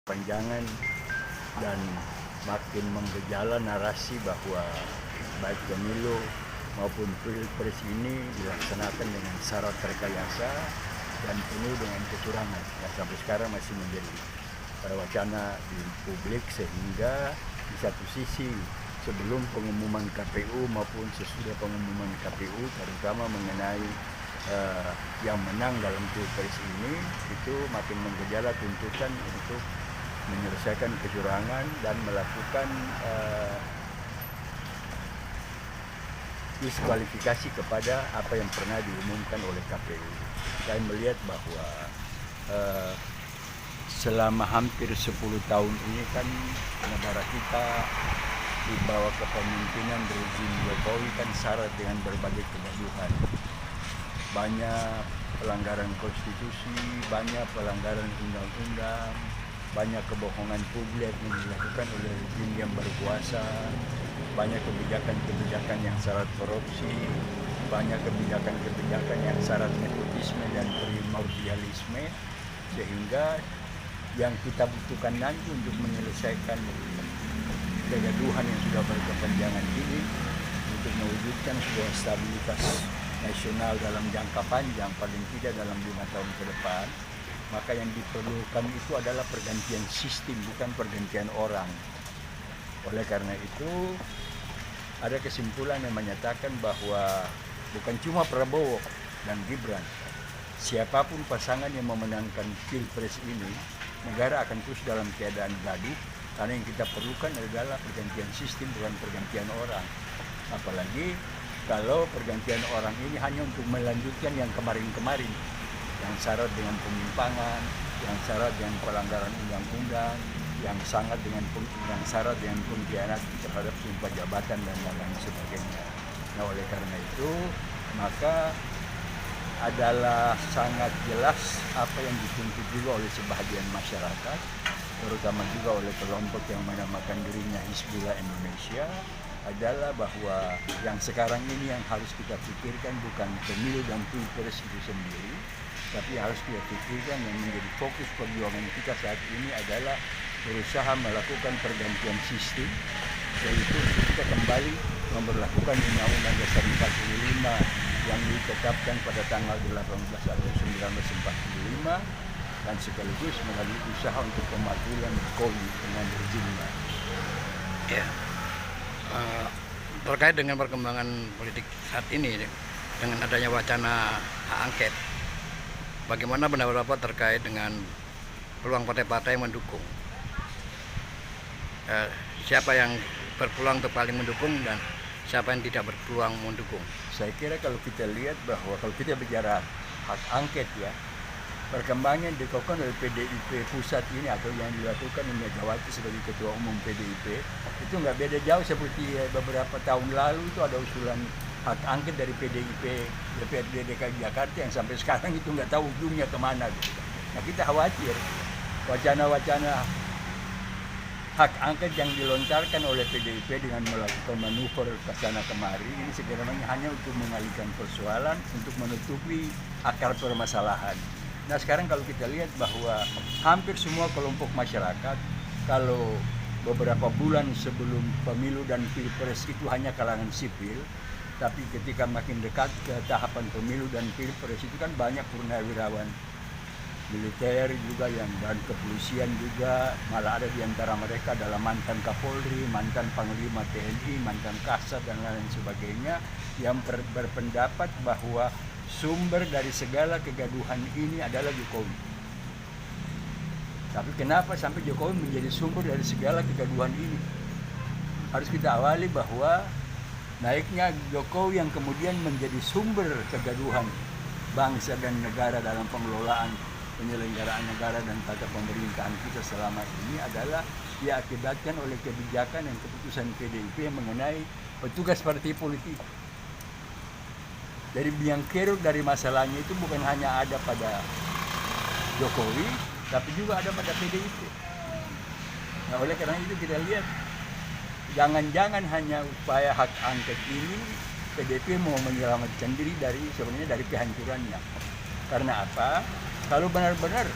Panjangan dan makin menggejala narasi bahwa baik pemilu maupun pilpres ini dilaksanakan dengan syarat rekayasa dan penuh dengan kecurangan yang sampai sekarang masih menjadi wacana di publik, sehingga di satu sisi sebelum pengumuman KPU maupun sesudah pengumuman KPU, terutama mengenai yang menang dalam pilpres ini, itu makin menggejala tuntutan untuk menyelesaikan kecurangan dan melakukan diskualifikasi kepada apa yang pernah diumumkan oleh KPU. Saya melihat bahwa selama hampir 10 tahun ini kan negara kita di bawah kepemimpinan rezim Jokowi kan syarat dengan berbagai kegaduhan. Banyak pelanggaran konstitusi, banyak pelanggaran undang-undang, banyak kebohongan publik yang dilakukan oleh rezim yang berkuasa, banyak kebijakan-kebijakan yang syarat korupsi, banyak kebijakan-kebijakan yang syarat nepotisme dan primordialisme, sehingga yang kita butuhkan nanti untuk menyelesaikan kegaduhan yang sudah berkepanjangan ini, untuk mewujudkan sebuah stabilitas nasional dalam jangka panjang, paling tidak dalam 5 tahun ke depan, maka yang diperlukan itu adalah pergantian sistem, bukan pergantian orang. Oleh karena itu, ada kesimpulan yang menyatakan bahwa bukan cuma Prabowo dan Gibran, siapapun pasangan yang memenangkan pilpres ini, negara akan terus dalam keadaan gaduh, karena yang kita perlukan adalah pergantian sistem, bukan pergantian orang. Apalagi kalau pergantian orang ini hanya untuk melanjutkan yang kemarin-kemarin, yang syarat dengan penyimpangan, yang syarat dengan pelanggaran undang-undang, yang syarat dengan pengkhianat terhadap sumpah jabatan dan lain sebagainya. Nah, oleh karena itu, maka adalah sangat jelas apa yang dituntut juga oleh sebahagian masyarakat, terutama juga oleh kelompok yang menamakan dirinya Hizbullah Indonesia, adalah bahwa yang sekarang ini yang harus kita pikirkan bukan pemilu dan pilpres itu sendiri, tapi harus kita pikirkan yang menjadi fokus perjuangan kita saat ini adalah berusaha melakukan pergantian sistem, yaitu kita kembali memberlakukan Undang-Undang Dasar 45 yang ditetapkan pada tanggal 18 Agustus 1945, dan sekaligus melalui usaha untuk pemakzulan Jokowi dengan rezimnya. Ya. Terkait dengan perkembangan politik saat ini dengan adanya wacana hak angket, bagaimana pendapat Bapak terkait dengan peluang partai-partai yang mendukung? Siapa yang berpeluang untuk paling mendukung dan siapa yang tidak berpeluang mendukung? Saya kira kalau kita lihat bahwa kalau kita bicara hak angket, ya, perkembangan dilakukan oleh PDIP pusat ini atau yang dilakukan oleh Megawati sebagai ketua umum PDIP itu nggak beda jauh seperti beberapa tahun lalu itu ada usulan hak angket dari PDIP DPRD DKI Jakarta yang sampai sekarang itu nggak tahu ujungnya kemana gitu. Nah, kita khawatir wacana-wacana hak angket yang dilontarkan oleh PDIP dengan melakukan manuver ke sana kemari ini sebenarnya hanya untuk mengalihkan persoalan, untuk menutupi akar permasalahan. Nah, sekarang kalau kita lihat bahwa hampir semua kelompok masyarakat, kalau beberapa bulan sebelum pemilu dan pilpres itu hanya kalangan sipil, tapi ketika makin dekat ke tahapan pemilu dan pilpres itu kan banyak purnawirawan militer juga dan kepolisian juga, malah ada di antara mereka adalah mantan Kapolri, mantan Panglima TNI, mantan Kasat dan lain sebagainya yang berpendapat bahwa sumber dari segala kegaduhan ini adalah Jokowi. Tapi kenapa sampai Jokowi menjadi sumber dari segala kegaduhan ini? Harus kita awali bahwa naiknya Jokowi yang kemudian menjadi sumber kegaduhan bangsa dan negara dalam pengelolaan penyelenggaraan negara dan tata pemerintahan kita selama ini adalah diakibatkan oleh kebijakan dan keputusan PDIP yang mengenai petugas partai politik. Dari biang kerok dari masalahnya itu bukan hanya ada pada Jokowi, tapi juga ada pada PDIP. Nah, oleh karena itu kita lihat, jangan-jangan hanya upaya hak angket ini PDIP mau menyelamatkan diri sebenarnya dari kehancurannya. Karena apa? Kalau benar-benar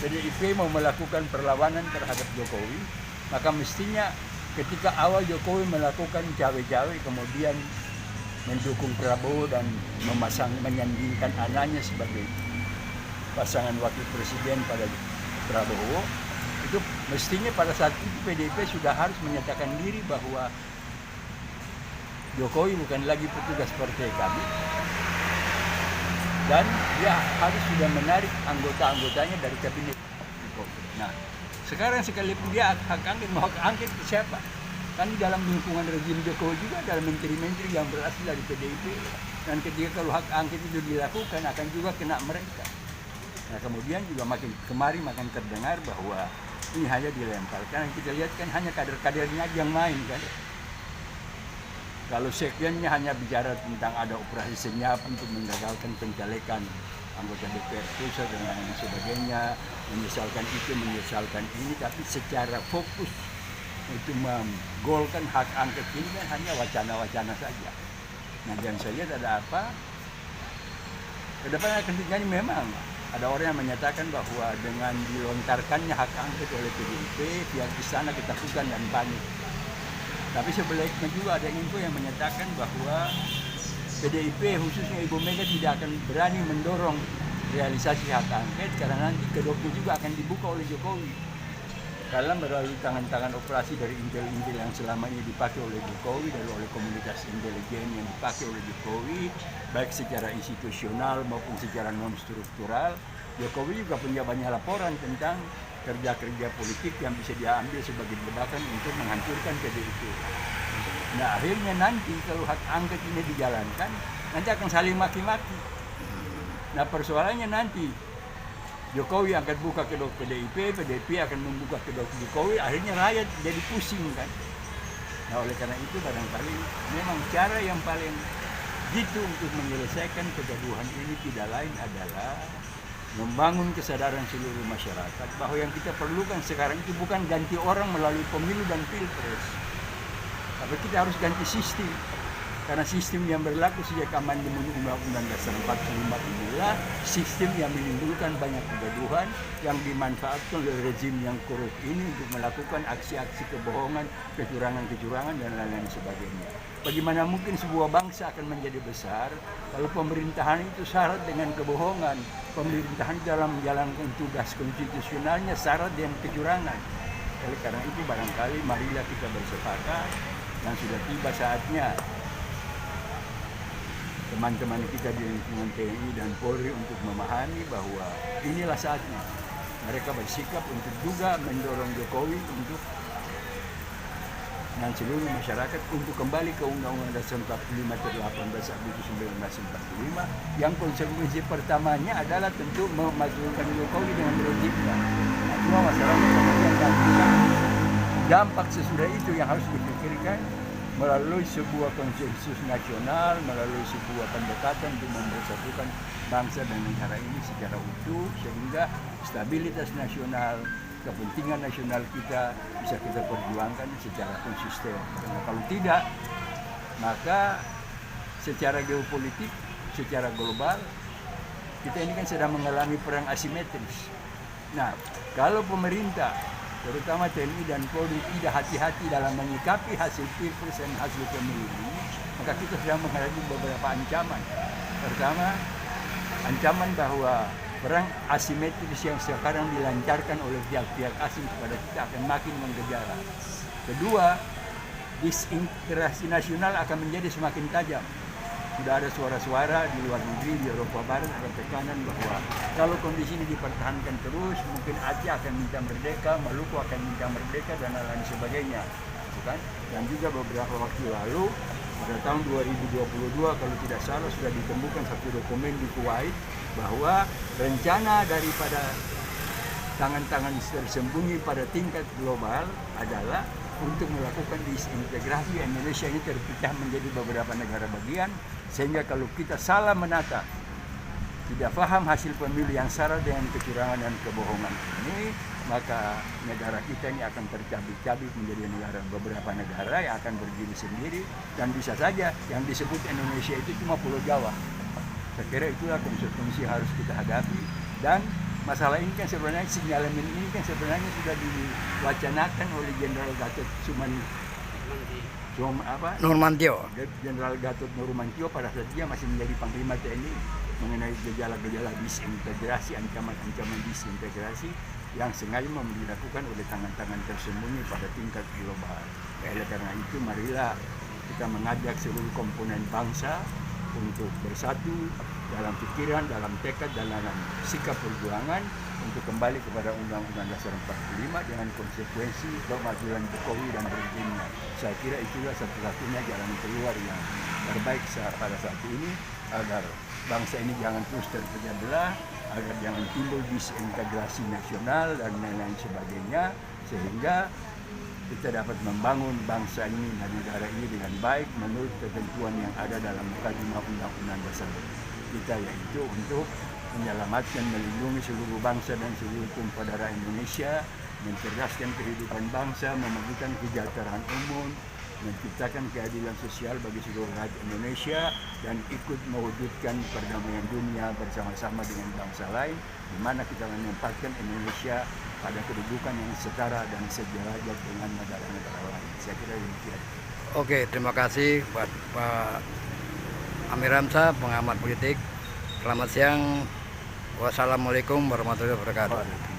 PDIP mau melakukan perlawanan terhadap Jokowi, maka mestinya ketika awal Jokowi melakukan cawe-cawe kemudian mendukung Prabowo dan menyandingkan anaknya sebagai pasangan wakil presiden pada Prabowo, itu mestinya pada saat itu PDIP sudah harus menyatakan diri bahwa Jokowi bukan lagi petugas partai kami, dan dia harus sudah menarik anggota-anggotanya dari kabinet. Nah, sekarang sekalipun dia hak angket, mau hak angket ke siapa? Kan di dalam lingkungan rezim Jokowi juga ada menteri-menteri yang berasal dari PDIP, dan ketika kalau hak angket itu dilakukan akan juga kena mereka. Nah, kemudian juga makin kemari makin terdengar bahwa ini hanya dilemparkan. Kita lihat kan hanya kader-kadernya aja yang main kan. Kalau sekjennya hanya bicara tentang ada operasi senyap untuk menggagalkan pencalekan anggota DPR pusat dan lain sebagainya, menyesalkan itu, menyesalkan ini, tapi secara fokus untuk menggolkan hak angket ini kan hanya wacana-wacana saja. Nah, yang saya lihat ada apa? Kedepan akan terjadi memang ada orang yang menyatakan bahwa dengan dilontarkannya hak angket oleh PDIP, pihak istana ketakutan dan panik. Tapi sebaliknya juga ada info yang menyatakan bahwa PDIP khususnya Ibu Mega tidak akan berani mendorong realisasi hak angket karena nanti kedoknya juga akan dibuka oleh Jokowi. Karena melalui tangan-tangan operasi dari intel-intel yang selama ini dipakai oleh Jokowi dan oleh komunitas intelijen yang dipakai oleh Jokowi, baik secara institusional maupun secara non-struktural, Jokowi juga punya banyak laporan tentang kerja-kerja politik yang bisa diambil sebagai jebakan untuk menghancurkan PDIP. Nah, akhirnya nanti kalau hak angket ini dijalankan, nanti akan saling maki-maki. Nah, persoalannya nanti Jokowi akan buka kedok PDIP, PDIP akan membuka kedok Jokowi, akhirnya rakyat jadi pusing kan. Nah, oleh karena itu barangkali memang cara yang paling jitu untuk menyelesaikan kegaduhan ini tidak lain adalah membangun kesadaran seluruh masyarakat bahwa yang kita perlukan sekarang itu bukan ganti orang melalui pemilu dan pilpres, tapi kita harus ganti sistem. Karena sistem yang berlaku sejak amandemen Undang-Undang Dasar 45 inilah sistem yang menimbulkan banyak kegaduhan yang dimanfaatkan oleh rezim yang korup ini untuk melakukan aksi-aksi kebohongan, kecurangan-kecurangan dan lain-lain sebagainya. Bagaimana mungkin sebuah bangsa akan menjadi besar kalau pemerintahan itu syarat dengan kebohongan, pemerintahan dalam menjalankan tugas konstitusionalnya syarat dengan kecurangan. Oleh karena itu barangkali marilah kita bersepakat dan sudah tiba saatnya teman-teman kita di lingkungan TNI dan Polri untuk memahami bahwa inilah saatnya mereka bersikap untuk juga mendorong Jokowi untuk dan seluruh masyarakat untuk kembali ke Undang-Undang Dasar 45 18 Agustus 1945 yang konsekuensi pertamanya adalah tentu memajukan Jokowi dengan rezimnya. Nah, cuma masalahnya kemudian dampak sesudah itu yang harus dipikirkan melalui sebuah konsensus nasional, melalui sebuah pendekatan untuk mempersatukan bangsa dan negara ini secara utuh sehingga stabilitas nasional, kepentingan nasional kita bisa kita perjuangkan secara konsisten. Karena kalau tidak, maka secara geopolitik, secara global, kita ini kan sedang mengalami perang asimetris. Nah, kalau pemerintah, terutama TNI dan Polri tidak hati-hati dalam menyikapi hasil pilpres dan hasil pemilu ini, maka kita sedang menghadapi beberapa ancaman. Pertama, ancaman bahwa perang asimetris yang sekarang dilancarkan oleh pihak-pihak asing kepada kita akan makin menggejala. Kedua, disintegrasi nasional akan menjadi semakin tajam. Sudah ada suara-suara di luar negeri, di Eropa Barat ada tekanan bahwa kalau kondisi ini dipertahankan terus, mungkin Aceh akan minta merdeka, Maluku akan minta merdeka dan lain sebagainya, bukan? Dan juga beberapa waktu lalu pada tahun 2022 kalau tidak salah sudah ditemukan satu dokumen di Kuwait bahwa rencana daripada tangan-tangan tersembunyi pada tingkat global adalah untuk melakukan disintegrasi Indonesia ini terpecah menjadi beberapa negara bagian, sehingga kalau kita salah menata, tidak paham hasil pemilu yang syarat dengan kecurangan dan kebohongan ini, maka negara kita ini akan tercabik-cabik menjadi negara beberapa negara yang akan berdiri sendiri, dan bisa saja yang disebut Indonesia itu cuma Pulau Jawa. Saya kira itulah konsekuensi harus kita hadapi, dan masalah ini kan sebenarnya sinyalemen ini kan sebenarnya sudah diwacanakan oleh Jenderal Gatot Nurmantio. Jenderal Gatot Nurmantio pada saat dia masih menjadi Panglima TNI mengenai gejala-gejala disintegrasi, ancaman-ancaman disintegrasi yang sengaja dilakukan oleh tangan-tangan tersembunyi pada tingkat global. Oleh karena itu marilah kita mengajak seluruh komponen bangsa untuk bersatu dalam pikiran, dalam tekad, dan dalam sikap perjuangan untuk kembali kepada Undang-Undang Dasar 45 dengan konsekuensi kemajuan Jokowi dan rezimnya. Saya kira itulah satu-satunya jalan keluar yang terbaik pada saat ini agar bangsa ini jangan terus terpecah belah, agar jangan timbul disintegrasi nasional dan lain-lain sebagainya, sehingga kita dapat membangun bangsa ini dan negara ini dengan baik menurut ketentuan yang ada dalam Mukadimah Undang-Undang Dasar kita, yaitu untuk menyelamatkan, melindungi seluruh bangsa dan seluruh tumpah darah Indonesia, mencerdaskan kehidupan bangsa, memajukan kesejahteraan umum, menciptakan keadilan sosial bagi seluruh rakyat Indonesia, dan ikut mewujudkan perdamaian dunia bersama-sama dengan bangsa lain, di mana kita menempatkan Indonesia pada kedudukan yang setara dan sederajat dengan negara-negara lain. Saya kira demikian. Oke, terima kasih buat Pak Amir Hamzah, pengamat politik. Selamat siang. Wassalamualaikum warahmatullahi wabarakatuh.